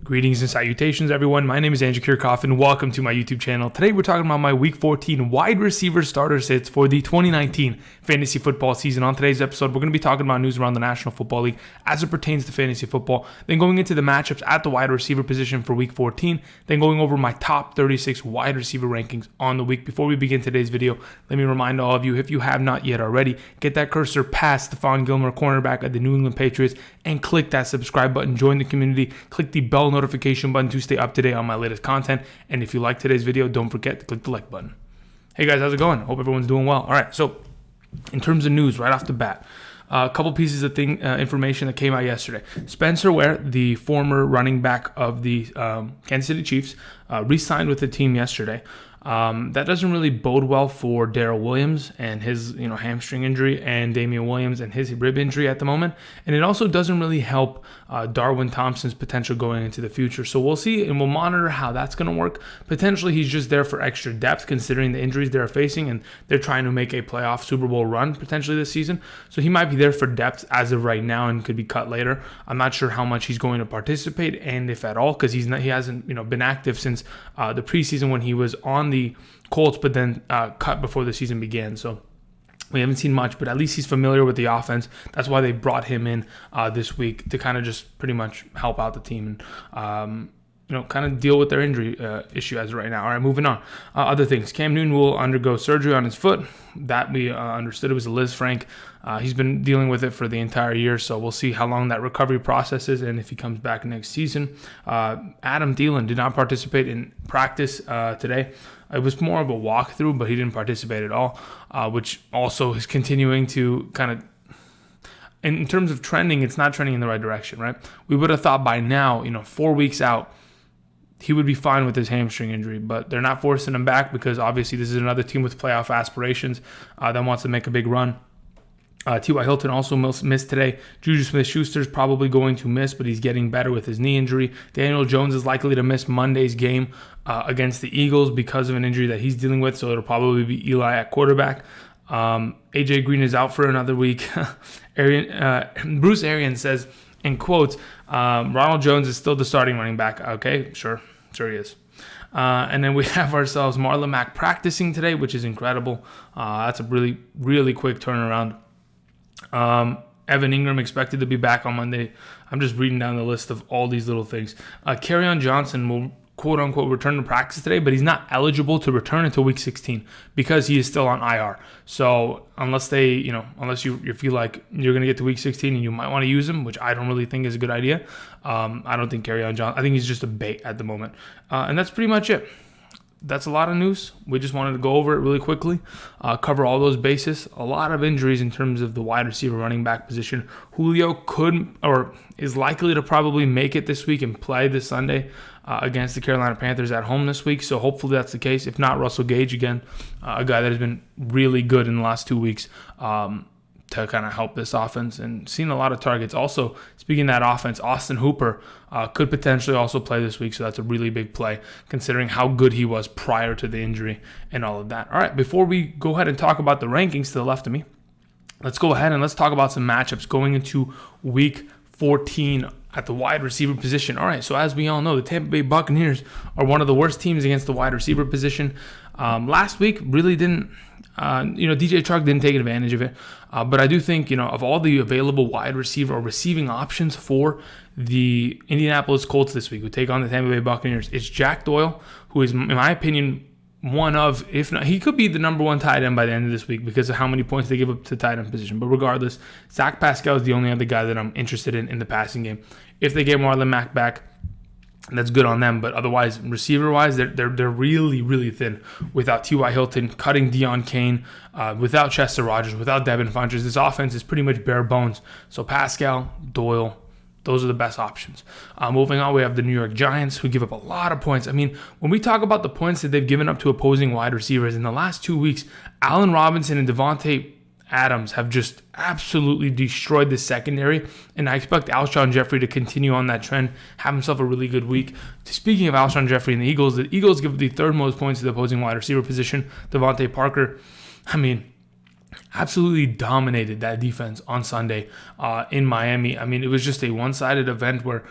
Greetings and salutations, everyone. My name is Andrew Kirchhoff, and welcome to my YouTube channel. Today, we're talking about my Week 14 wide receiver starter sits for the 2019 fantasy football season. On today's episode, we're going to be talking about news around the National Football League as it pertains to fantasy football, then going into the matchups at the wide receiver position for Week 14, then going over my top 36 wide receiver rankings on the week. Before we begin today's video, let me remind all of you, if you have not yet already, get that cursor past Stephon Gilmore, cornerback of the New England Patriots, and click that subscribe button. Join the community. Click the bell notification button to stay up to date on my latest content. And if you like today's video, don't forget to click the like button. Hey guys, how's it going? Hope everyone's doing well. All right, so in terms of news right off the bat, a couple pieces of information that came out yesterday. Spencer Ware, the former running back of the Kansas City Chiefs, re-signed with the team yesterday. That doesn't really bode well for Darrell Williams and his hamstring injury, and Damian Williams and his rib injury at the moment. And it also doesn't really help Darwin Thompson's potential going into the future. So we'll see, and we'll monitor how that's going to work. Potentially, he's just there for extra depth considering the injuries they're facing, and they're trying to make a playoff Super Bowl run potentially this season. So he might be there for depth as of right now and could be cut later. I'm not sure how much he's going to participate, and if at all, because he hasn't been active since the preseason when he was on the Colts, but then cut before the season began. So we haven't seen much, but at least he's familiar with the offense. That's why they brought him in this week to kind of just pretty much help out the team and kind of deal with their injury issue as of right now. All right, moving on. Other things. Cam Newton will undergo surgery on his foot. That we understood it was a Liz Frank. He's been dealing with it for the entire year, so we'll see how long that recovery process is and if he comes back next season. Adam Thielen did not participate in practice today. It was more of a walkthrough, but he didn't participate at all, which also is continuing to kind of, in terms of trending, it's not trending in the right direction, right? We would have thought by now, 4 weeks out, he would be fine with his hamstring injury, but they're not forcing him back because obviously this is another team with playoff aspirations that wants to make a big run. T.Y. Hilton also missed today. Juju Smith-Schuster is probably going to miss, but he's getting better with his knee injury. Daniel Jones is likely to miss Monday's game against the Eagles because of an injury that he's dealing with, so it'll probably be Eli at quarterback. A.J. Green is out for another week. Bruce Arians says, in quotes, Ronald Jones is still the starting running back. Okay, sure he is. And then we have ourselves Marlon Mack practicing today, which is incredible. That's a really, really quick turnaround. Evan Ingram expected to be back on Monday. I'm just reading down the list of all these little things. Kerryon Johnson will quote-unquote return to practice today, but he's not eligible to return until Week 16 because he is still on IR. So unless you feel like you're going to get to Week 16 and you might want to use him, which I don't really think is a good idea, I don't think Kerryon Johnson, I think he's just a bait at the moment. And that's pretty much it. That's a lot of news. We just wanted to go over it really quickly, cover all those bases. A lot of injuries in terms of the wide receiver running back position. Julio is likely to probably make it this week and play this Sunday against the Carolina Panthers at home this week. So hopefully that's the case. If not, Russell Gage again, a guy that has been really good in the last 2 weeks to kind of help this offense and seen a lot of targets. Also, speaking of that offense, Austin Hooper could potentially also play this week, so that's a really big play considering how good he was prior to the injury and all of that. All right, before we go ahead and talk about the rankings to the left of me, let's go ahead and let's talk about some matchups going into Week 14 at the wide receiver position. All right, so as we all know, the Tampa Bay Buccaneers are one of the worst teams against the wide receiver position. Last week really didn't, DJ Chark didn't take advantage of it. But I do think, of all the available wide receiver or receiving options for the Indianapolis Colts this week, who take on the Tampa Bay Buccaneers, it's Jack Doyle, who is, in my opinion, one of, if not, he could be the number one tight end by the end of this week because of how many points they give up to tight end position. But regardless, Zach Pascal is the only other guy that I'm interested in the passing game. If they get Marlon Mack back, that's good on them. But otherwise, receiver-wise, they're really, really thin. Without T.Y. Hilton, cutting Deion Kane, without Chester Rogers, without Devin Funchess, this offense is pretty much bare bones. So Pascal, Doyle, those are the best options. Moving on, we have the New York Giants, who give up a lot of points. I mean, when we talk about the points that they've given up to opposing wide receivers in the last 2 weeks, Allen Robinson and Davante Adams have just absolutely destroyed the secondary, and I expect Alshon Jeffery to continue on that trend, have himself a really good week. Speaking of Alshon Jeffery and the Eagles give the third most points to the opposing wide receiver position. Devonta Parker, absolutely dominated that defense on Sunday in Miami. It was just a one-sided event where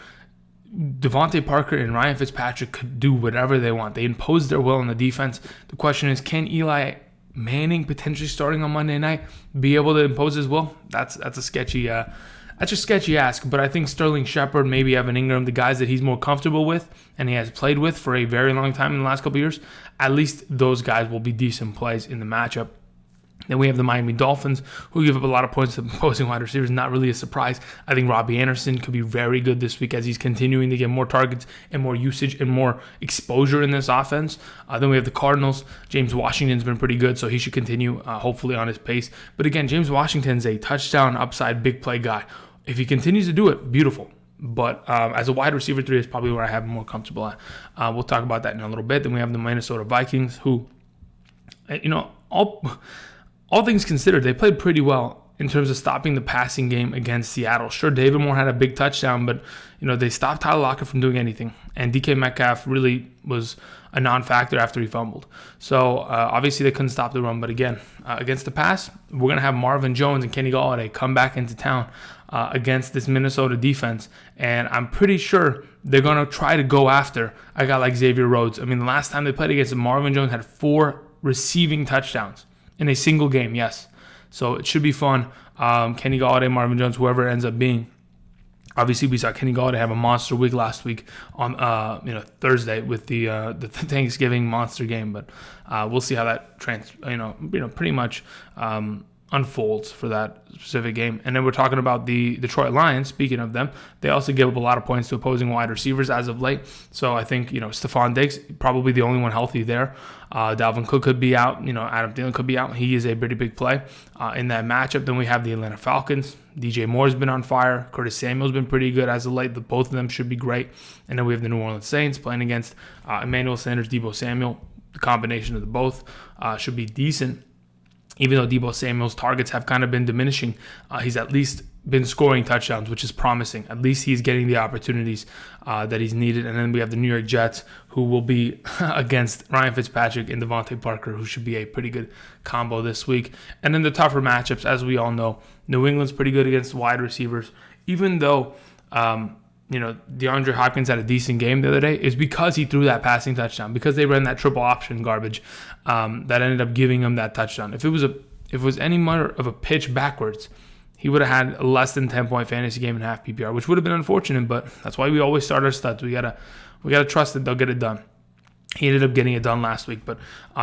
Devonta Parker and Ryan Fitzpatrick could do whatever they want. They impose their will on the defense. The question is, can Eli Manning, potentially starting on Monday night, be able to impose his will? That's a sketchy ask. But I think Sterling Shepard, maybe Evan Ingram, the guys that he's more comfortable with and he has played with for a very long time in the last couple of years, at least those guys will be decent plays in the matchup. Then we have the Miami Dolphins, who give up a lot of points to opposing wide receivers. Not really a surprise. I think Robby Anderson could be very good this week as he's continuing to get more targets and more usage and more exposure in this offense. Then we have the Cardinals. James Washington's been pretty good, so he should continue, hopefully, on his pace. But again, James Washington's a touchdown upside big play guy. If he continues to do it, beautiful. But as a wide receiver 3 is probably where I have more comfortable at. We'll talk about that in a little bit. Then we have the Minnesota Vikings, who, all things considered, they played pretty well in terms of stopping the passing game against Seattle. Sure, David Moore had a big touchdown, but they stopped Tyler Lockett from doing anything. And DK Metcalf really was a non-factor after he fumbled. So obviously they couldn't stop the run. But again, against the pass, we're going to have Marvin Jones and Kenny Golladay come back into town against this Minnesota defense. And I'm pretty sure they're going to try to go after a guy like Xavier Rhodes. I mean, the last time they played against him, Marvin Jones had 4 receiving touchdowns in a single game, yes. So it should be fun. Kenny Golladay, Marvin Jones, whoever it ends up being. Obviously, we saw Kenny Golladay have a monster week last week on Thursday with the Thanksgiving monster game. But we'll see how that pretty much unfolds for that specific game. And then we're talking about the Detroit Lions. Speaking of them, they also give up a lot of points to opposing wide receivers as of late. So I think Stefon Diggs, probably the only one healthy there. Dalvin Cook could be out. Adam Thielen could be out. He is a pretty big play in that matchup. Then we have the Atlanta Falcons. DJ Moore's been on fire. Curtis Samuel's been pretty good as of late. Both of them should be great. And then we have the New Orleans Saints playing against Emmanuel Sanders, Deebo Samuel. The combination of the both should be decent. Even though Deebo Samuel's targets have kind of been diminishing, he's at least been scoring touchdowns, which is promising. At least he's getting the opportunities that he's needed. And then we have the New York Jets, who will be against Ryan Fitzpatrick and Devonta Parker, who should be a pretty good combo this week. And then the tougher matchups, as we all know, New England's pretty good against wide receivers. Even though DeAndre Hopkins had a decent game the other day, is because he threw that passing touchdown, because they ran that triple option garbage that ended up giving him that touchdown. If it was any more of a pitch backwards, he would have had a less than 10-point fantasy game in half PPR, which would have been unfortunate, but that's why we always start our studs. We gotta trust that they'll get it done. He ended up getting it done last week, but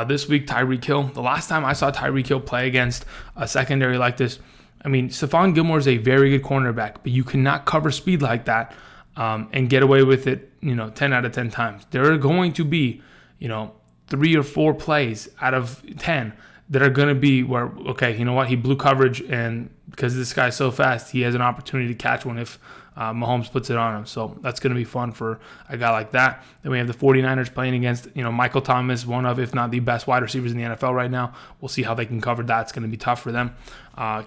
this week, Tyreek Hill. The last time I saw Tyreek Hill play against a secondary like this, I mean, Stephon Gilmore is a very good cornerback, but you cannot cover speed like that and get away with it, 10 out of 10 times. There are going to be, 3 or 4 plays out of 10 that are going to be where, okay, you know what, he blew coverage, and because this guy's so fast, he has an opportunity to catch one if Mahomes puts it on him. So that's going to be fun for a guy like that. Then we have the 49ers playing against, Michael Thomas, one of, if not the best wide receivers in the NFL right now. We'll see how they can cover that. It's going to be tough for them.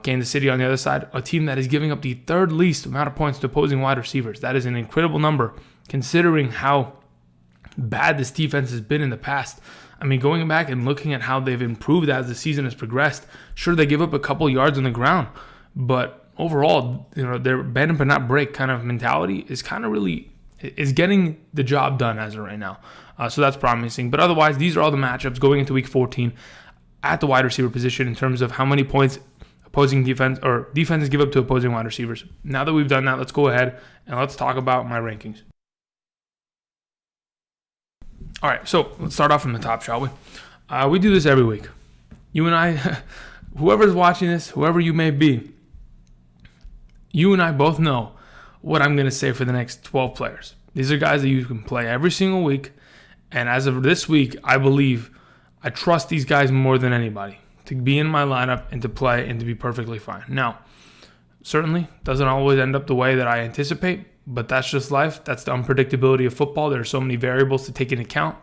Kansas City on the other side, a team that is giving up the 3rd least amount of points to opposing wide receivers. That is an incredible number considering how bad this defense has been in the past. I mean, going back and looking at how they've improved as the season has progressed, sure, they give up a couple yards on the ground, but overall, their bend but not break kind of mentality is kind of really is getting the job done as of right now. So that's promising. But otherwise, these are all the matchups going into Week 14 at the wide receiver position in terms of how many points opposing defenses give up to opposing wide receivers. Now that we've done that, let's go ahead and let's talk about my rankings. All right, so let's start off from the top, shall we? We do this every week. You and I, whoever's watching this, whoever you may be, you and I both know what I'm going to say for the next 12 players. These are guys that you can play every single week. And as of this week, I trust these guys more than anybody to be in my lineup and to play and to be perfectly fine. Now, certainly doesn't always end up the way that I anticipate, but that's just life. That's the unpredictability of football. There are so many variables to take into account.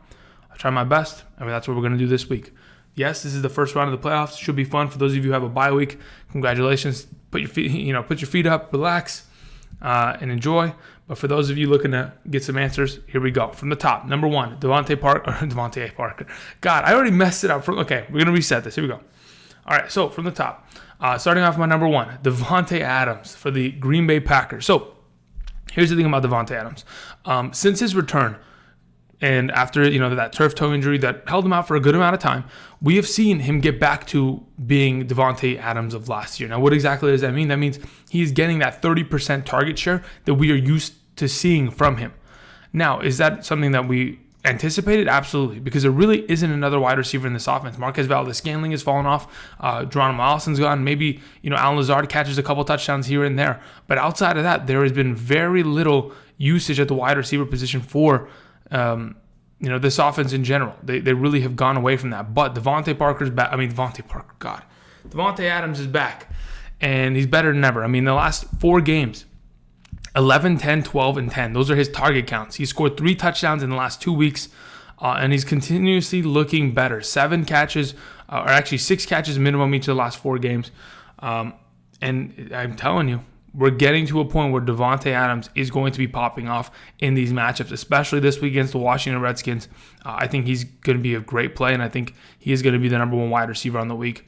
I try my best. That's what we're going to do this week. Yes, this is the first round of the playoffs. Should be fun for those of you who have a bye week. Congratulations. Put your feet up, relax, and enjoy. But for those of you looking to get some answers, here we go. From the top, number 1, Devonta Parker. God, I already messed it up. Okay, we're going to reset this. Here we go. All right, so from the top, starting off my number 1, Davante Adams for the Green Bay Packers. So Here's the thing about Davante Adams. Since his return, and after that turf toe injury that held him out for a good amount of time, we have seen him get back to being Davante Adams of last year. Now, what exactly does that mean? That means he's getting that 30% target share that we are used to seeing from him. Now, is that something that we anticipated? Absolutely, because there really isn't another wide receiver in this offense. Marquez Valdes-Scantling has fallen off. Geronimo Allison's gone. Maybe Allen Lazard catches a couple touchdowns here and there. But outside of that, there has been very little usage at the wide receiver position for this offense in general. They really have gone away from that. But Devonta Parker's back. Davante Adams is back, and he's better than ever. The last 4 games, 11, 10, 12, and 10. Those are his target counts. He scored 3 touchdowns in the last 2 weeks, and he's continuously looking better. 7 catches, or actually 6 catches minimum each of the last 4 games. And I'm telling you, we're getting to a point where Davante Adams is going to be popping off in these matchups, especially this week against the Washington Redskins. I think he's going to be a great play, and I think he is going to be the number 1 wide receiver on the week.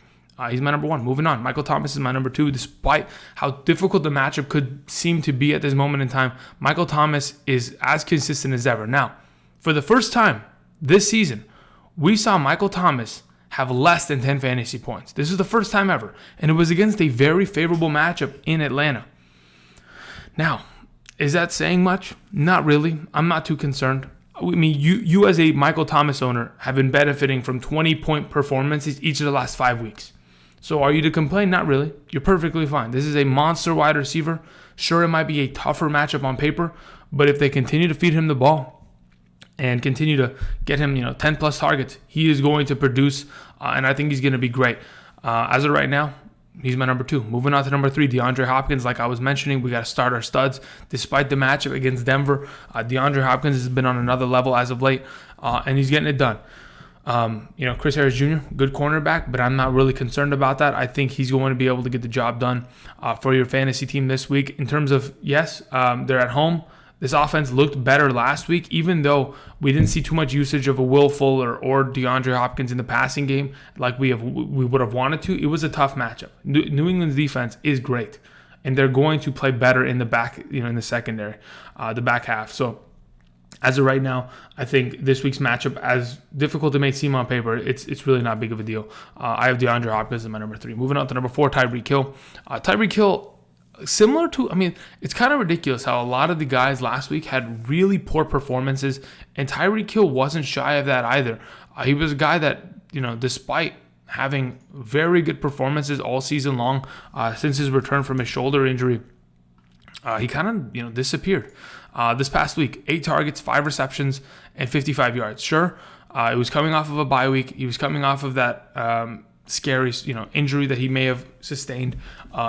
He's my number 1. Moving on. Michael Thomas is my number 2. Despite how difficult the matchup could seem to be at this moment in time, Michael Thomas is as consistent as ever. Now, for the first time this season, we saw Michael Thomas have less than 10 fantasy points. This is the first time ever, and it was against a very favorable matchup in Atlanta. Now, is that saying much? Not really. I'm not too concerned. You as a Michael Thomas owner have been benefiting from 20-point performances each of the last 5 weeks. So are you to complain? Not really. You're perfectly fine. This is a monster wide receiver. Sure, it might be a tougher matchup on paper, but if they continue to feed him the ball and continue to get him 10-plus targets, he is going to produce, and I think he's going to be great. As of right now, he's my number 2. Moving on to number 3, DeAndre Hopkins. Like I was mentioning, we got to start our studs. Despite the matchup against Denver, DeAndre Hopkins has been on another level as of late, and he's getting it done. Chris Harris Jr., good cornerback, but I'm not really concerned about that. I think he's going to be able to get the job done for your fantasy team this week. In terms of, yes, they're at home. This offense looked better last week, even though we didn't see too much usage of a Will Fuller or DeAndre Hopkins in the passing game like we would have wanted to. It was a tough matchup. New England's defense is great, and they're going to play better in the back, in the secondary, the back half. So as of right now, I think this week's matchup, as difficult it may seem on paper, it's really not big of a deal. I have DeAndre Hopkins as my number 3. Moving on to number 4, Tyreek Hill. Tyreek Hill, similar to, it's kind of ridiculous how a lot of the guys last week had really poor performances, and Tyreek Hill wasn't shy of that either. He was a guy that, despite having very good performances all season long since his return from his shoulder injury, he kind of, disappeared. This past week, 8 targets, 5 receptions, and 55 yards. Sure, it was coming off of a bye week. He was coming off of that scary, injury that he may have sustained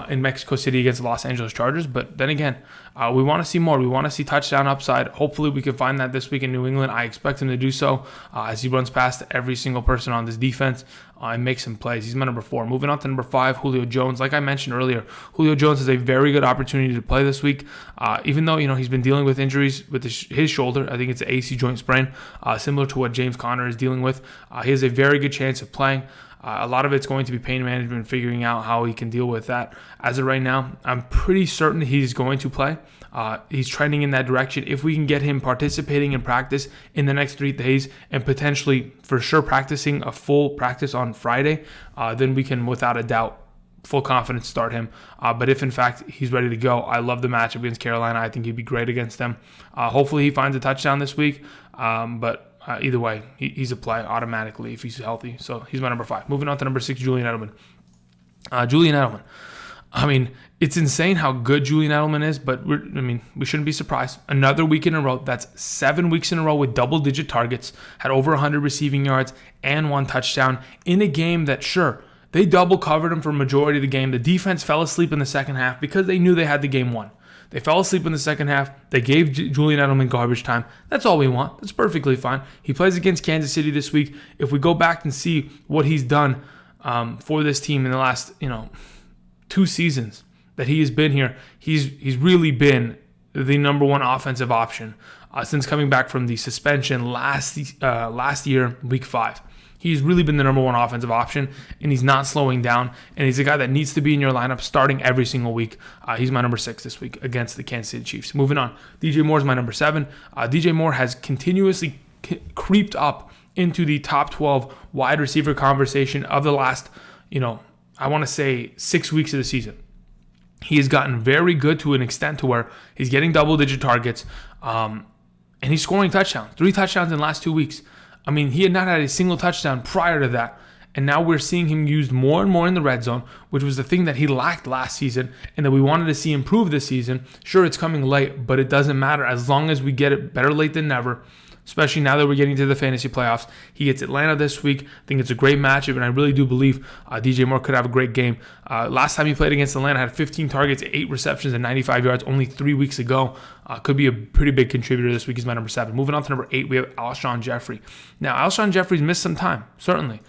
in Mexico City against the Los Angeles Chargers. But then again, we want to see more. We want to see touchdown upside. Hopefully, we can find that this week in New England. I expect him to do so as he runs past every single person on this defense and makes some plays. He's my number 4. Moving on to number 5, Julio Jones. Like I mentioned earlier, Julio Jones has a very good opportunity to play this week. Even though he's been dealing with injuries with his shoulder, I think it's an AC joint sprain, similar to what James Conner is dealing with. He has a very good chance of playing. A lot of it's going to be pain management, figuring out how he can deal with that. As of right now, I'm pretty certain he's going to play. He's trending in that direction. If we can get him participating in practice in the next 3 days and potentially for sure practicing a full practice on Friday, then we can, without a doubt, full confidence start him. But if in fact he's ready to go, I love the matchup against Carolina. I think he'd be great against them. Hopefully he finds a touchdown this week. But either way, he's a play automatically if he's healthy. So he's my number 5. Moving on to number 6, Julian Edelman. Julian Edelman. It's insane how good Julian Edelman is, but we shouldn't be surprised. Another week in a row, that's 7 weeks in a row with double-digit targets, had over 100 receiving yards and 1 touchdown in a game that, sure, they double covered him for a majority of the game. The defense fell asleep in the second half because they knew they had the game won. They fell asleep in the second half. They gave Julian Edelman garbage time. That's all we want. That's perfectly fine. He plays against Kansas City this week. If we go back and see what he's done for this team in the last 2 seasons that he has been here, he's really been the number 1 offensive option since coming back from the suspension last year, week 5. He's really been the number one offensive option, and he's not slowing down. And he's a guy that needs to be in your lineup starting every single week. He's my number 6 this week against the Kansas City Chiefs. Moving on, DJ Moore is my number 7. DJ Moore has continuously creeped up into the top 12 wide receiver conversation of the last, I want to say 6 weeks of the season. He has gotten very good to an extent to where he's getting double-digit targets, and he's scoring touchdowns. 3 touchdowns in the last 2 weeks. I mean, he had not had a single touchdown prior to that. And now we're seeing him used more and more in the red zone, which was the thing that he lacked last season and that we wanted to see improve this season. Sure, it's coming late, but it doesn't matter as long as we get it better late than never, especially now that we're getting to the fantasy playoffs. He gets Atlanta this week. I think it's a great matchup, and I really do believe DJ Moore could have a great game. Last time he played against Atlanta, had 15 targets, 8 receptions, and 95 yards only 3 weeks ago. Could be a pretty big contributor this week. He's my number 7. Moving on to number 8, we have Alshon Jeffery. Now, Alshon Jeffery's missed some time, certainly.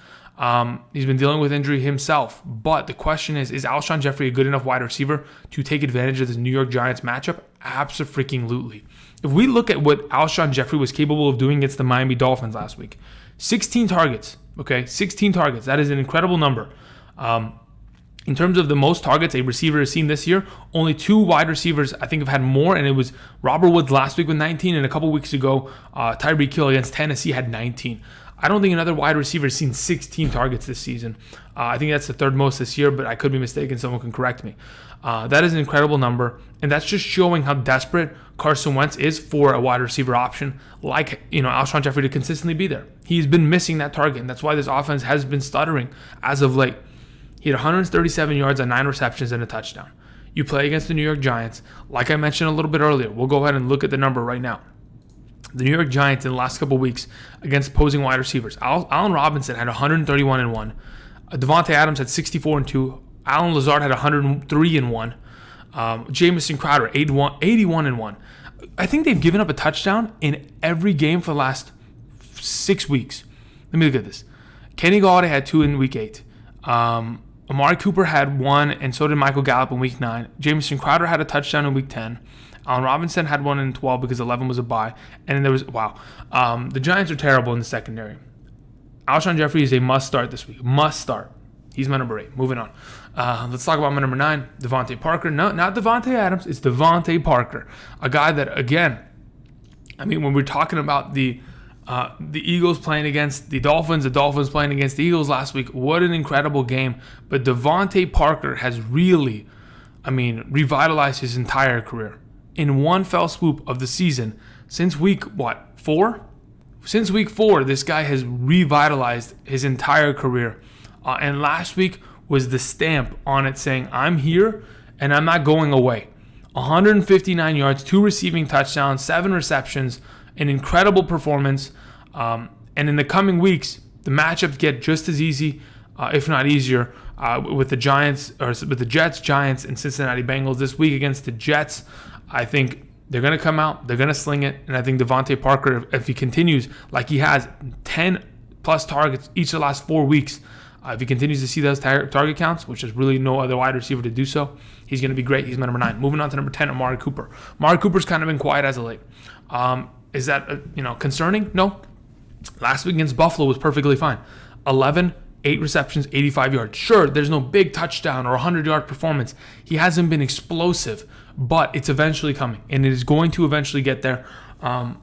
He's been dealing with injury himself, but the question is Alshon Jeffery a good enough wide receiver to take advantage of this New York Giants matchup? Abso-freaking-lutely. If we look at what Alshon Jeffery was capable of doing against the Miami Dolphins last week, 16 targets, okay? 16 targets. That is an incredible number. In terms of the most targets a receiver has seen this year, only 2 wide receivers I think have had more, and it was Robert Woods last week with 19, and a couple weeks ago, Tyreek Hill against Tennessee had 19. I don't think another wide receiver has seen 16 targets this season. I think that's the 3rd most this year, but I could be mistaken. Someone can correct me. That is an incredible number, and that's just showing how desperate Carson Wentz is for a wide receiver option like Alshon Jeffery to consistently be there. He's been missing that target, and that's why this offense has been stuttering as of late. He had 137 yards on 9 receptions and a touchdown. You play against the New York Giants. Like I mentioned a little bit earlier, we'll go ahead and look at the number right now. The New York Giants in the last couple of weeks against opposing wide receivers. Allen Robinson had 131-1. Davante Adams had 64-2. Allen Lazard had 103-1. Jamison Crowder 81-1. I think they've given up a touchdown in every game for the last 6 weeks. Let me look at this. Kenny Golladay had 2 in week 8. Amari Cooper had 1, and so did Michael Gallup in week 9. Jamison Crowder had a touchdown in week 10. Allen Robinson had 1 in 12 because 11 was a bye. And then there was, the Giants are terrible in the secondary. Alshon Jeffery is a must start this week. Must start. He's my number 8. Moving on. Let's talk about my number 9, Devonta Parker. No, not Davante Adams. It's Devonta Parker. A guy that, again, when we're talking about the Eagles playing against the Dolphins playing against the Eagles last week, what an incredible game. But Devonta Parker has really, revitalized his entire career. In one fell swoop of the season, since week 4? Since week 4, this guy has revitalized his entire career. And last week was the stamp on it saying, I'm here and I'm not going away. 159 yards, 2 receiving touchdowns, 7 receptions, an incredible performance. And in the coming weeks, the matchups get just as easy, if not easier, with the Jets, Giants, and Cincinnati Bengals this week against the Jets. I think they're going to come out, they're going to sling it, and I think Devonta Parker, if he continues like he has 10-plus targets each of the last 4 weeks, if he continues to see those target counts, which is really no other wide receiver to do so, he's going to be great. He's my number 9. Moving on to number 10, Amari Cooper. Amari Cooper's kind of been quiet as of late. Is that concerning? No. Last week against Buffalo was perfectly fine. 11, 8 receptions, 85 yards. Sure, there's no big touchdown or 100-yard performance. He hasn't been explosive, but it's eventually coming, and it is going to eventually get there,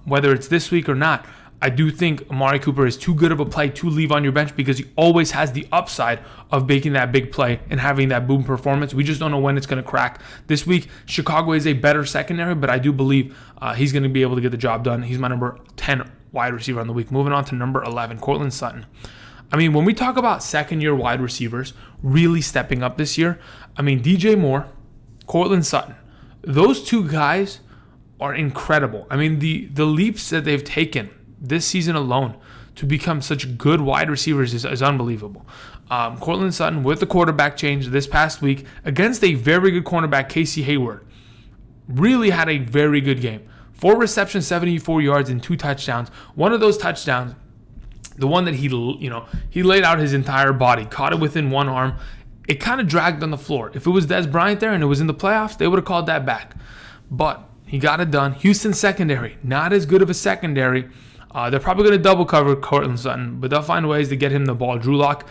whether it's this week or not. I do think Amari Cooper is too good of a play to leave on your bench because he always has the upside of making that big play and having that boom performance. We just don't know when it's going to crack. This week, Chicago is a better secondary, but I do believe he's going to be able to get the job done. He's my number 10 wide receiver on the week. Moving on to number 11, Courtland Sutton. When we talk about second-year wide receivers really stepping up this year, DJ Moore, Courtland Sutton, those 2 guys are incredible. The leaps that they've taken this season alone to become such good wide receivers is unbelievable. Courtland Sutton with the quarterback change this past week against a very good cornerback, Casey Hayward, really had a very good game. 4 receptions, 74 yards, and 2 touchdowns. One of those touchdowns, the one that he laid out his entire body, caught it within one arm. It kind of dragged on the floor. If it was Des Bryant there and it was in the playoffs, they would have called that back. But he got it done. Houston secondary, not as good of a secondary. They're probably going to double cover Courtland Sutton, but they'll find ways to get him the ball. Drew Lock,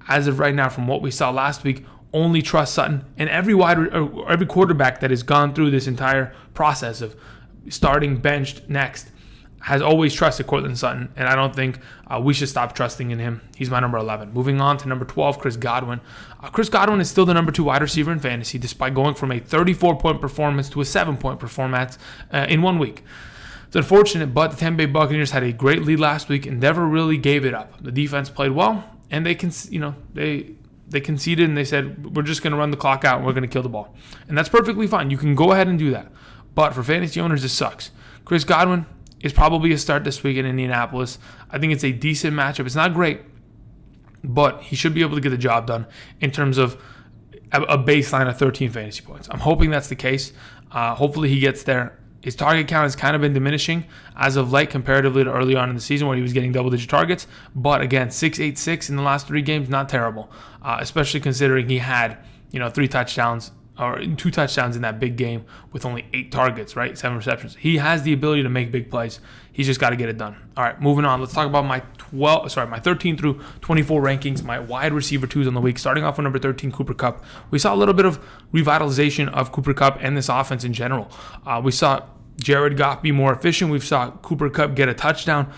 as of right now, from what we saw last week, only trust Sutton. And every quarterback that has gone through this entire process of starting, benched, next, has always trusted Courtland Sutton, and I don't think we should stop trusting in him. He's my number 11. Moving on to number 12, Chris Godwin. Chris Godwin is still the number 2 wide receiver in fantasy, despite going from a 34-point performance to a 7-point performance in 1 week. It's unfortunate, but the Tampa Bay Buccaneers had a great lead last week and never really gave it up. The defense played well, and they conceded and they said, we're just going to run the clock out and we're going to kill the ball. And that's perfectly fine. You can go ahead and do that. But for fantasy owners, this sucks. Chris Godwin is probably a start this week in Indianapolis. I think it's a decent matchup. It's not great, but he should be able to get the job done in terms of a baseline of 13 fantasy points. I'm hoping that's the case. Hopefully he gets there. His target count has kind of been diminishing as of late comparatively to early on in the season where he was getting double-digit targets. But again, 6.86 in the last 3 games, not terrible, especially considering he had 3 touchdowns or 2 touchdowns in that big game with only 8 targets, right? 7 receptions. He has the ability to make big plays. He's just got to get it done. All right, moving on. Let's talk about my 13 through 24 rankings, my wide receiver 2s on the week. Starting off with number 13, Cooper Kupp. We saw a little bit of revitalization of Cooper Kupp and this offense in general. We saw Jared Goff be more efficient. We saw Cooper Kupp get a touchdown.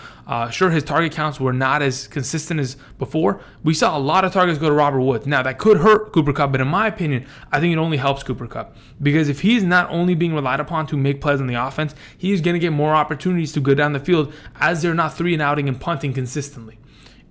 Sure, his target counts were not as consistent as before. We saw a lot of targets go to Robert Woods. Now, that could hurt Cooper Kupp, but in my opinion, I think it only helps Cooper Kupp. Because if he's not only being relied upon to make plays on the offense, he's going to get more opportunities to go down the field as they're not 3-and-outing and punting consistently.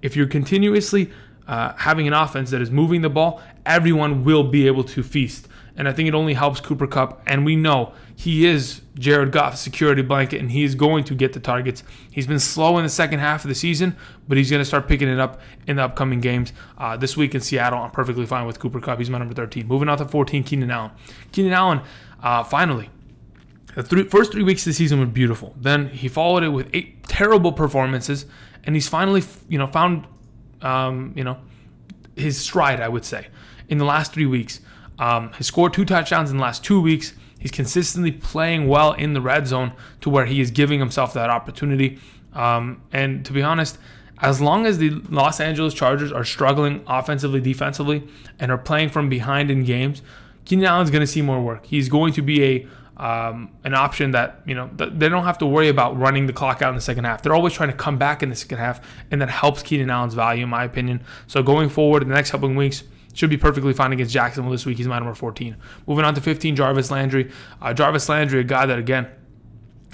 If you're continuously having an offense that is moving the ball, everyone will be able to feast. And I think it only helps Cooper Kupp. And we know he is Jared Goff's security blanket, and he is going to get the targets. He's been slow in the second half of the season, but he's going to start picking it up in the upcoming games. This week in Seattle, I'm perfectly fine with Cooper Kupp. He's my number 13. Moving on to 14, Keenan Allen. Keenan Allen, finally, the first 3 weeks of the season were beautiful. Then he followed it with 8 terrible performances, and he's finally, found, his stride, I would say, in the last 3 weeks. He scored 2 touchdowns in the last 2 weeks. He's consistently playing well in the red zone to where he is giving himself that opportunity. And to be honest, as long as the Los Angeles Chargers are struggling offensively, defensively, and are playing from behind in games, Keenan Allen's going to see more work. He's going to be an option that, they don't have to worry about running the clock out in the second half. They're always trying to come back in the second half, and that helps Keenan Allen's value, in my opinion. So going forward in the next couple of weeks, should be perfectly fine against Jacksonville this week. He's my number 14. Moving on to 15, Jarvis Landry. Jarvis Landry, a guy that, again,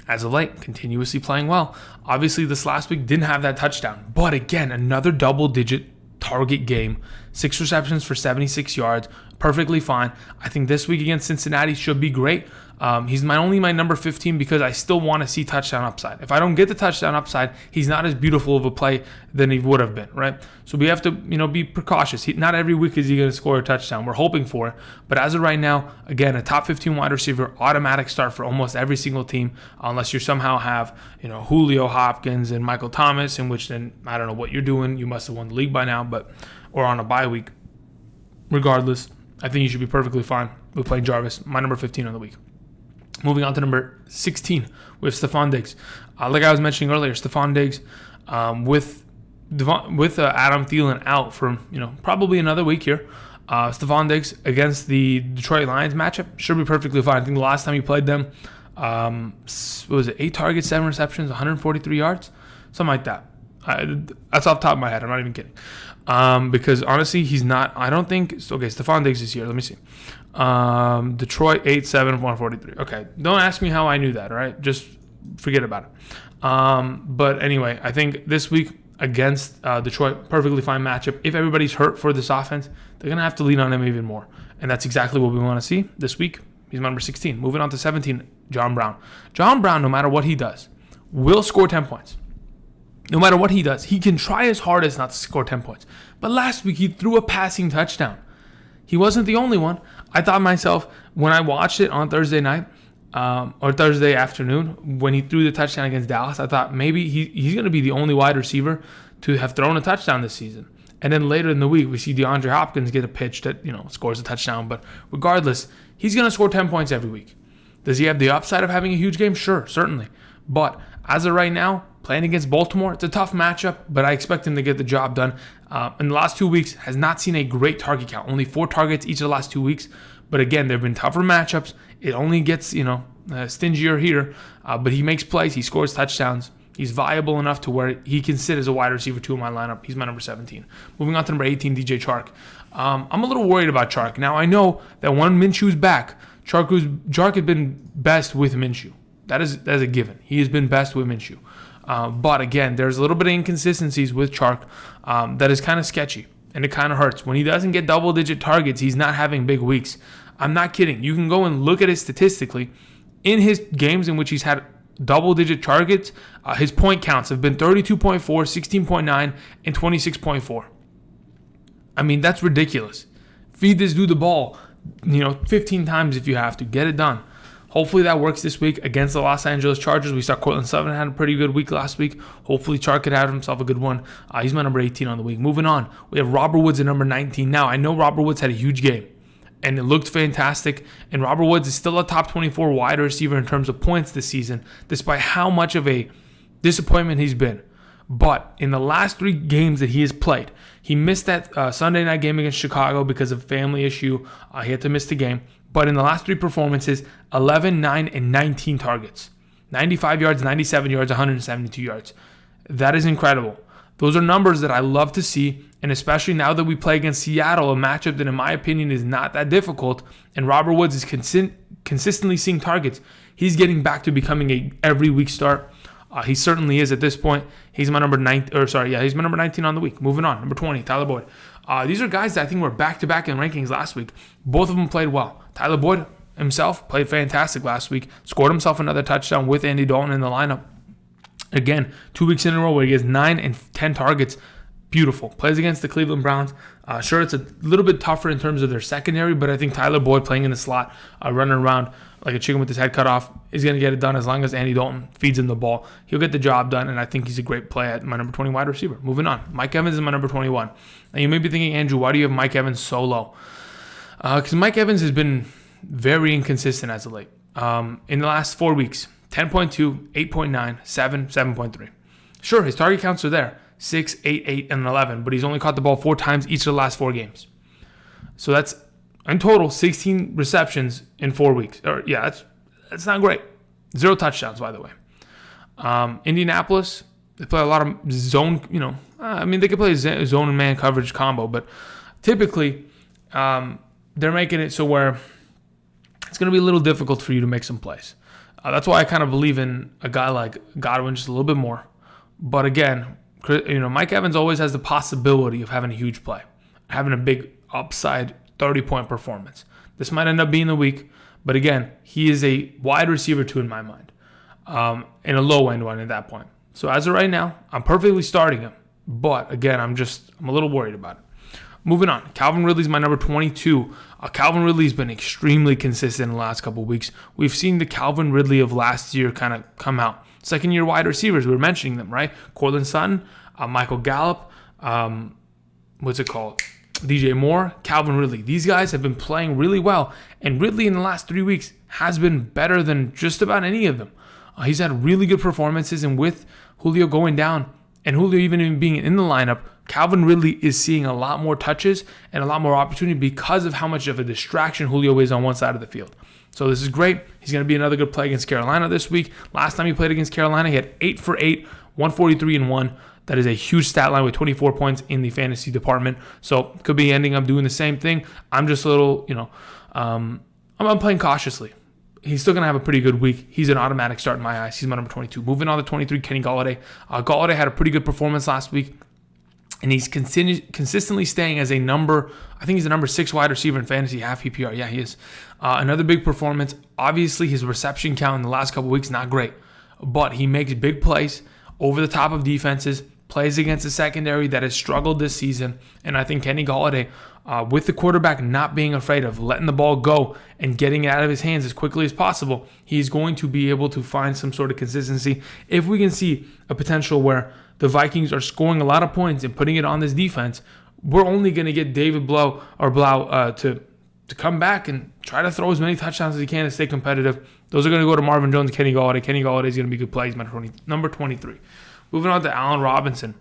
as of late, continuously playing well. Obviously, this last week didn't have that touchdown. But again, another double-digit target game. 6 receptions for 76 yards. Perfectly fine. I think this week against Cincinnati should be great. He's only my number 15 because I still want to see touchdown upside. If I don't get the touchdown upside, he's not as beautiful of a play than he would have been, right? So we have to, be precautious. Not every week is he going to score a touchdown. We're hoping for it. But as of right now, again, a top 15 wide receiver, automatic start for almost every single team, unless you somehow have, Julio Hopkins and Michael Thomas, in which then I don't know what you're doing. You must have won the league by now, or on a bye week. Regardless, I think you should be perfectly fine with playing Jarvis, my number 15 on the week. Moving on to number 16 with Stefon Diggs. Like I was mentioning earlier, Stefon Diggs with Adam Thielen out for probably another week here. Stefon Diggs against the Detroit Lions matchup should be perfectly fine. I think the last time he played them, what was it, 8 targets, 7 receptions, 143 yards? Something like that. That's off the top of my head. I'm not even kidding. Because honestly, he's not. I don't think. Okay, Stefon Diggs is here. Let me see. Detroit 8-7 143. Okay, don't ask me how I knew that. All right, just forget about it. But anyway, I think this week against Detroit, perfectly fine matchup. If everybody's hurt for this offense, they're gonna have to lean on him even more, and that's exactly what we want to see this week. He's number 16. Moving on to 17, John Brown. John Brown, no matter what he does, will score 10 points. No matter what he does, he can try his hardest not to score 10 points. But last week, he threw a passing touchdown. He wasn't the only one. I thought myself, when I watched it on Thursday night, or Thursday afternoon, when he threw the touchdown against Dallas, I thought maybe he's going to be the only wide receiver to have thrown a touchdown this season. And then later in the week, we see DeAndre Hopkins get a pitch that, scores a touchdown. But regardless, he's going to score 10 points every week. Does he have the upside of having a huge game? Sure, certainly. But as of right now, playing against Baltimore, it's a tough matchup, but I expect him to get the job done. In the last 2 weeks, has not seen a great target count. Only 4 targets each of the last 2 weeks. But again, there have been tougher matchups. It only gets, stingier here. But he makes plays. He scores touchdowns. He's viable enough to where he can sit as a wide receiver 2 in my lineup. He's my number 17. Moving on to number 18, DJ Chark. I'm a little worried about Chark. Now, I know that when Minshew's back, Chark had been best with Minshew. That is a given. He has been best with Minshew. But again, there's a little bit of inconsistencies with Chark that is kind of sketchy, and it kind of hurts. When he doesn't get double-digit targets, he's not having big weeks. I'm not kidding. You can go and look at it statistically. In his games in which he's had double-digit targets, his point counts have been 32.4, 16.9, and 26.4. I mean, that's ridiculous. Feed this dude the ball, 15 times if you have to. Get it done. Hopefully that works this week against the Los Angeles Chargers. We saw Courtland Sutton had a pretty good week last week. Hopefully Chark could have himself a good one. He's my number 18 on the week. Moving on, we have Robert Woods at number 19. Now, I know Robert Woods had a huge game, and it looked fantastic. And Robert Woods is still a top 24 wide receiver in terms of points this season, despite how much of a disappointment he's been. But in the last 3 games that he has played, he missed that Sunday night game against Chicago because of a family issue. He had to miss the game. But in the last 3 performances, 11, 9, and 19 targets. 95 yards, 97 yards, 172 yards. That is incredible. Those are numbers that I love to see, and especially now that we play against Seattle, a matchup that in my opinion is not that difficult, and Robert Woods is consistently seeing targets. He's getting back to becoming a every week start. He certainly is at this point. He's my number 19, he's my number 19 on the week. Moving on, number 20, Tyler Boyd. These are guys that I think were back-to-back in rankings last week. Both of them played well. Tyler Boyd himself played fantastic last week. Scored himself another touchdown with Andy Dalton in the lineup. Again, 2 weeks in a row where he gets 9 and 10 targets. Beautiful. Plays against the Cleveland Browns. Sure, it's a little bit tougher in terms of their secondary, but I think Tyler Boyd playing in the slot, running around like a chicken with his head cut off, is going to get it done as long as Andy Dalton feeds him the ball. He'll get the job done, and I think he's a great play at my number 20 wide receiver. Moving on. Mike Evans is my number 21. Now, you may be thinking, Andrew, why do you have Mike Evans so low? Because Mike Evans has been very inconsistent as of late. In the last 4 weeks, 10.2, 8.9, 7, 7.3. Sure, his target counts are there. 6, 8, 8, and 11, but he's only caught the ball 4 times each of the last 4 games. So that's, in total, 16 receptions in 4 weeks. That's not great. 0 touchdowns, by the way. Indianapolis, they play a lot of zone, they could play a zone and man coverage combo, but typically they're making it so where it's going to be a little difficult for you to make some plays. That's why I kind of believe in a guy like Godwin just a little bit more. But again, Mike Evans always has the possibility of having a huge play, having a big upside 30-point performance. This might end up being the week, but again, he is a wide receiver 2 in my mind, and a low-end one at that point. So as of right now, I'm perfectly starting him, but again, I'm a little worried about it. Moving on, Calvin Ridley's my number 22. Calvin Ridley's been extremely consistent in the last couple of weeks. We've seen the Calvin Ridley of last year kind of come out. Second-year wide receivers, we were mentioning them, right? Courtland Sutton, Michael Gallup, DJ Moore, Calvin Ridley. These guys have been playing really well, and Ridley in the last 3 weeks has been better than just about any of them. He's had really good performances, and with Julio going down and Julio even being in the lineup, Calvin Ridley is seeing a lot more touches and a lot more opportunity because of how much of a distraction Julio is on one side of the field. So this is great. He's going to be another good play against Carolina this week. Last time he played against Carolina, he had 8 for 8, 143 and 1. That is a huge stat line with 24 points in the fantasy department. So could be ending up doing the same thing. I'm just a little, I'm playing cautiously. He's still going to have a pretty good week. He's an automatic start in my eyes. He's my number 22. Moving on to 23, Kenny Golladay. Golladay had a pretty good performance last week, and he's consistently staying as he's the number 6 wide receiver in fantasy, half PPR. Yeah, he is. Another big performance. Obviously, his reception count in the last couple weeks, not great, but he makes big plays over the top of defenses, plays against a secondary that has struggled this season, and I think Kenny Golladay, with the quarterback not being afraid of letting the ball go and getting it out of his hands as quickly as possible, he's going to be able to find some sort of consistency. If we can see a potential where the Vikings are scoring a lot of points and putting it on this defense, we're only going to get David Blau to to come back and try to throw as many touchdowns as he can to stay competitive. Those are going to go to Marvin Jones, Kenny Golladay. Kenny Golladay is going to be a good play. He's my number 23. Moving on to Allen Robinson,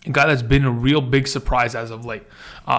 a guy that's been a real big surprise as of late.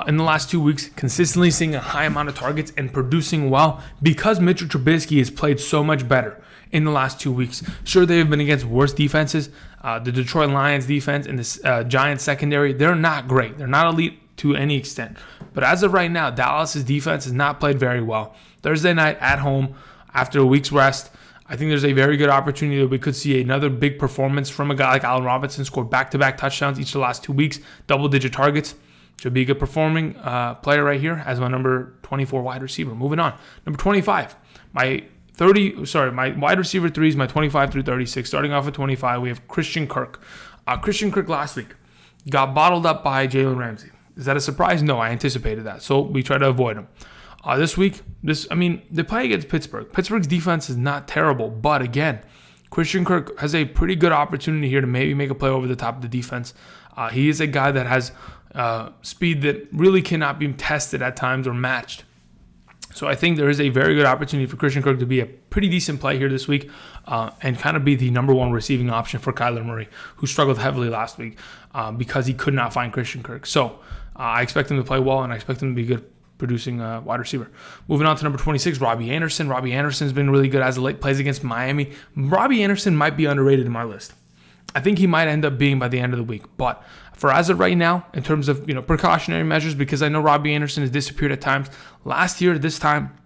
In the last 2 weeks, consistently seeing a high amount of targets and producing well because Mitchell Trubisky has played so much better in the last 2 weeks. Sure, they have been against worse defenses. The Detroit Lions defense and the Giants secondary, they're not great. They're not elite to any extent. But as of right now, Dallas's defense has not played very well. Thursday night at home, after a week's rest, I think there's a very good opportunity that we could see another big performance from a guy like Allen Robinson, scored back-to-back touchdowns each of the last 2 weeks, double-digit targets. Should be a good performing player right here as my number 24 wide receiver. Moving on. Number 25, my wide receiver 3 is my 25 through 36. Starting off at 25, we have Christian Kirk. Christian Kirk last week got bottled up by Jalen Ramsey. Is that a surprise? No, I anticipated that. So we try to avoid him. This week, they play against Pittsburgh. Pittsburgh's defense is not terrible, but again, Christian Kirk has a pretty good opportunity here to maybe make a play over the top of the defense. He is a guy that has speed that really cannot be tested at times or matched. So I think there is a very good opportunity for Christian Kirk to be a pretty decent play here this week and kind of be the number one receiving option for Kyler Murray, who struggled heavily last week because he could not find Christian Kirk. So I expect him to play well, and I expect him to be good producing wide receiver. Moving on to number 26, Robby Anderson. Robby Anderson has been really good as of late, plays against Miami. Robby Anderson might be underrated in my list. I think he might end up being by the end of the week. But for as of right now, in terms of precautionary measures, because I know Robby Anderson has disappeared at times. Last year at this time,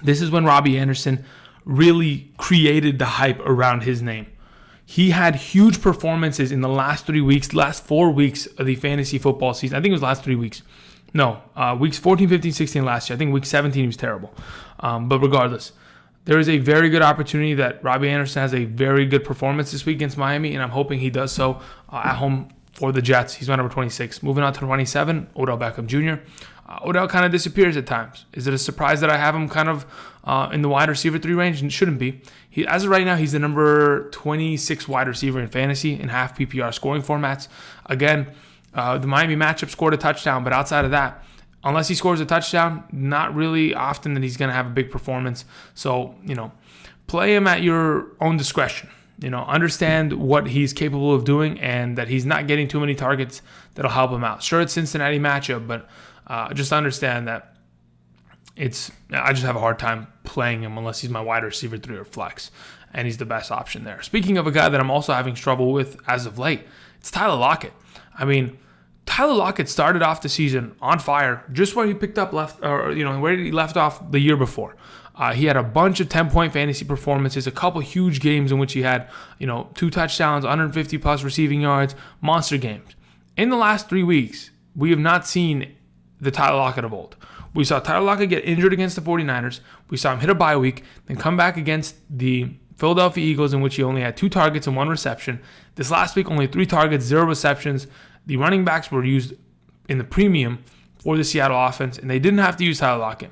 this is when Robby Anderson really created the hype around his name. He had huge performances in the last 3 weeks, last 4 weeks of the fantasy football season. I think it was last 3 weeks. No, weeks 14, 15, 16 last year. I think week 17 he was terrible. But regardless, there is a very good opportunity that Robby Anderson has a very good performance this week against Miami, and I'm hoping he does so at home for the Jets. He's my number 26. Moving on to 27, Odell Beckham Jr. Odell kind of disappears at times. Is it a surprise that I have him kind of in the wide receiver 3 range? It shouldn't be. As of right now, he's the number 26 wide receiver in fantasy in half PPR scoring formats. Again, the Miami matchup scored a touchdown, but outside of that, unless he scores a touchdown, not really often that he's going to have a big performance. So, play him at your own discretion. Understand what he's capable of doing and that he's not getting too many targets that'll help him out. Sure, it's Cincinnati matchup, but just understand that I just have a hard time playing him unless he's my wide receiver 3 or flex, and he's the best option there. Speaking of a guy that I'm also having trouble with as of late, it's Tyler Lockett. Tyler Lockett started off the season on fire, just where he where he left off the year before. He had a bunch of 10-point fantasy performances, a couple huge games in which he had, 2 touchdowns, 150 plus receiving yards, monster games. In the last 3 weeks, we have not seen the Tyler Lockett of old. We saw Tyler Lockett get injured against the 49ers. We saw him hit a bye week, then come back against the Philadelphia Eagles, in which he only had 2 targets and 1 reception. This last week, only 3 targets, 0 receptions. The running backs were used in the premium for the Seattle offense, and they didn't have to use Tyler Lockett.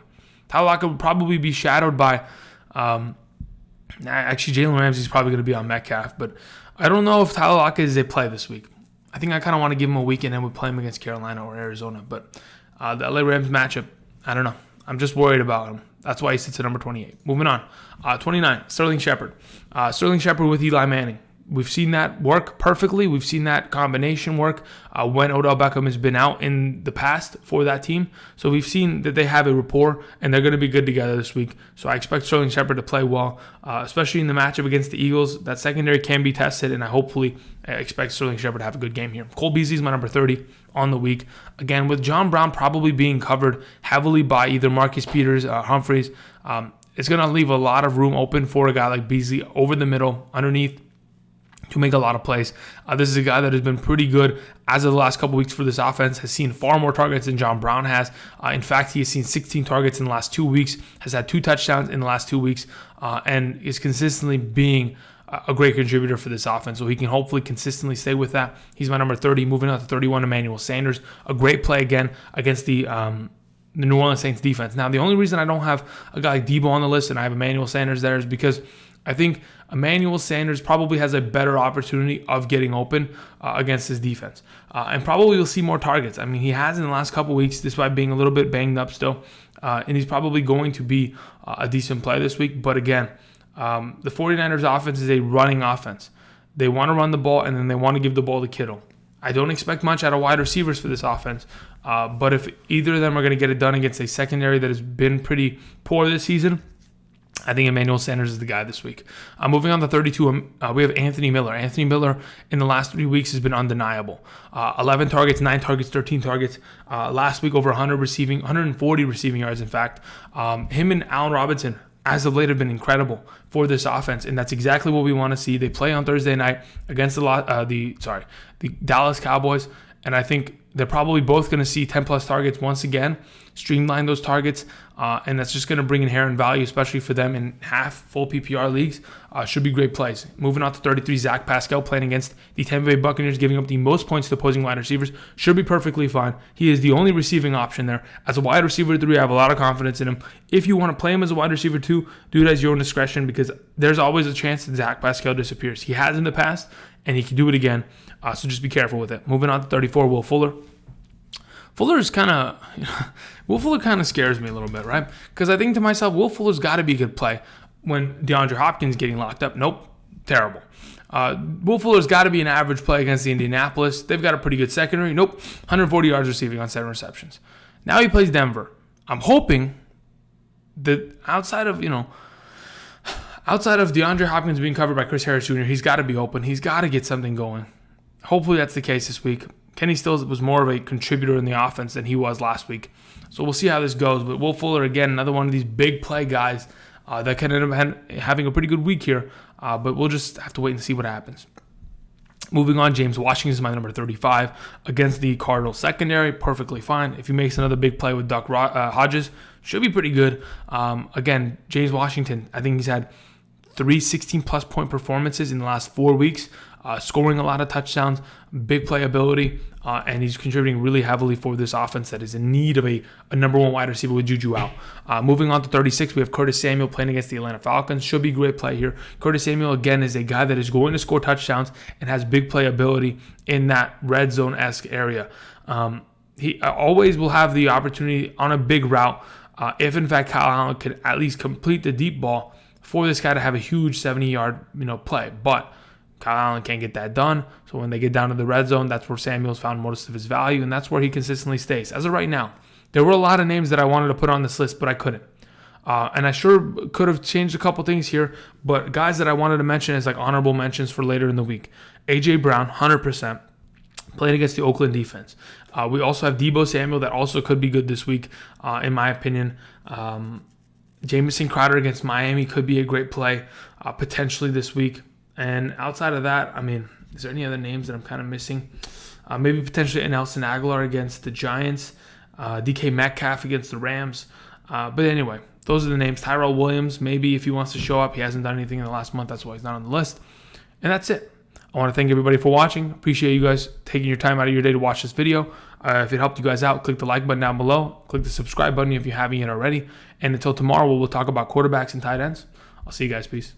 Tyler Lockett would probably be shadowed by, Jalen Ramsey's probably going to be on Metcalf, but I don't know if Tyler Lockett is a play this week. I think I kind of want to give him a week and then we play him against Carolina or Arizona, but the LA Rams matchup, I don't know. I'm just worried about him. That's why he sits at number 28. Moving on. 29, Sterling Shepard. Sterling Shepard with Eli Manning. We've seen that work perfectly. We've seen that combination work when Odell Beckham has been out in the past for that team. So we've seen that they have a rapport, and they're going to be good together this week. So I expect Sterling Shepard to play well, especially in the matchup against the Eagles. That secondary can be tested, and I hopefully expect Sterling Shepard to have a good game here. Cole Beasley is my number 30 on the week. Again, with John Brown probably being covered heavily by either Marcus Peters, Humphreys, it's going to leave a lot of room open for a guy like Beasley over the middle, underneath, to make a lot of plays. This is a guy that has been pretty good as of the last couple weeks for this offense, has seen far more targets than John Brown has. In fact, he has seen 16 targets in the last 2 weeks, has had 2 touchdowns in the last 2 weeks, and is consistently being a great contributor for this offense. So he can hopefully consistently stay with that. He's my number 30. Moving on to 31, Emmanuel Sanders. A great play again against the New Orleans Saints defense. Now, the only reason I don't have a guy like Deebo on the list and I have Emmanuel Sanders there is because I think Emmanuel Sanders probably has a better opportunity of getting open against his defense. And probably will see more targets. I mean, he has in the last couple weeks, despite being a little bit banged up still. and he's probably going to be a decent play this week. But again, the 49ers offense is a running offense. They want to run the ball, and then they want to give the ball to Kittle. I don't expect much out of wide receivers for this offense, but if either of them are going to get it done against a secondary that has been pretty poor this season, I think Emmanuel Sanders is the guy this week. Moving on to 32, we have Anthony Miller. Anthony Miller in the last 3 weeks has been undeniable. 11 targets, 9 targets, 13 targets. Last week over 140 receiving yards, in fact. Him and Allen Robinson, as of late, have been incredible for this offense, and that's exactly what we want to see. They play on Thursday night against the Dallas Cowboys, and I think they're probably both going to see 10-plus targets once again, streamline those targets, and that's just going to bring inherent value, especially for them in full PPR leagues. Should be great plays. Moving on to 33, Zach Pascal playing against the Tampa Bay Buccaneers, giving up the most points to opposing wide receivers. Should be perfectly fine. He is the only receiving option there. As a wide receiver 3, I have a lot of confidence in him. If you want to play him as a wide receiver 2, do it at your own discretion, because there's always a chance that Zach Pascal disappears. He has in the past, and he can do it again. So just be careful with it. Moving on to 34, Will Fuller. Will Fuller kind of scares me a little bit, right? Because I think to myself, Will Fuller's got to be a good play when DeAndre Hopkins getting locked up. Nope, terrible. Will Fuller's got to be an average play against the Indianapolis. They've got a pretty good secondary. Nope, 140 yards receiving on 7 receptions. Now he plays Denver. I'm hoping that outside of DeAndre Hopkins being covered by Chris Harris Jr., he's got to be open. He's got to get something going. Hopefully that's the case this week. Kenny Stills was more of a contributor in the offense than he was last week. So we'll see how this goes. But Will Fuller, again, another one of these big play guys that can end up having a pretty good week here. But we'll just have to wait and see what happens. Moving on, James Washington is my number 35 against the Cardinals secondary. Perfectly fine. If he makes another big play with Duck Hodges, should be pretty good. Again, James Washington, I think he's had 3 16-plus point performances in the last 4 weeks. Scoring a lot of touchdowns, big playability, and he's contributing really heavily for this offense that is in need of a number 1 wide receiver with Juju out. Moving on to 36, we have Curtis Samuel playing against the Atlanta Falcons. Should be a great play here. Curtis Samuel, again, is a guy that is going to score touchdowns and has big playability in that red zone-esque area. He always will have the opportunity on a big route, if in fact Kyle Allen could at least complete the deep ball, for this guy to have a huge 70-yard play. But Kyle Allen can't get that done. So when they get down to the red zone, that's where Samuel's found most of his value, and that's where he consistently stays. As of right now, there were a lot of names that I wanted to put on this list, but I couldn't. And I sure could have changed a couple things here, but guys that I wanted to mention as like honorable mentions for later in the week. A.J. Brown, 100%, playing against the Oakland defense. We also have Deebo Samuel that also could be good this week, in my opinion. Jamison Crowder against Miami could be a great play, potentially this week. And outside of that, I mean, is there any other names that I'm kind of missing? Maybe potentially an Nelson Aguilar against the Giants, DK Metcalf against the Rams. But anyway, those are the names. Tyrell Williams, maybe if he wants to show up. He hasn't done anything in the last month. That's why he's not on the list. And that's it. I want to thank everybody for watching. Appreciate you guys taking your time out of your day to watch this video. If it helped you guys out, click the like button down below. Click the subscribe button if you haven't yet already. And until tomorrow, we'll talk about quarterbacks and tight ends. I'll see you guys. Peace.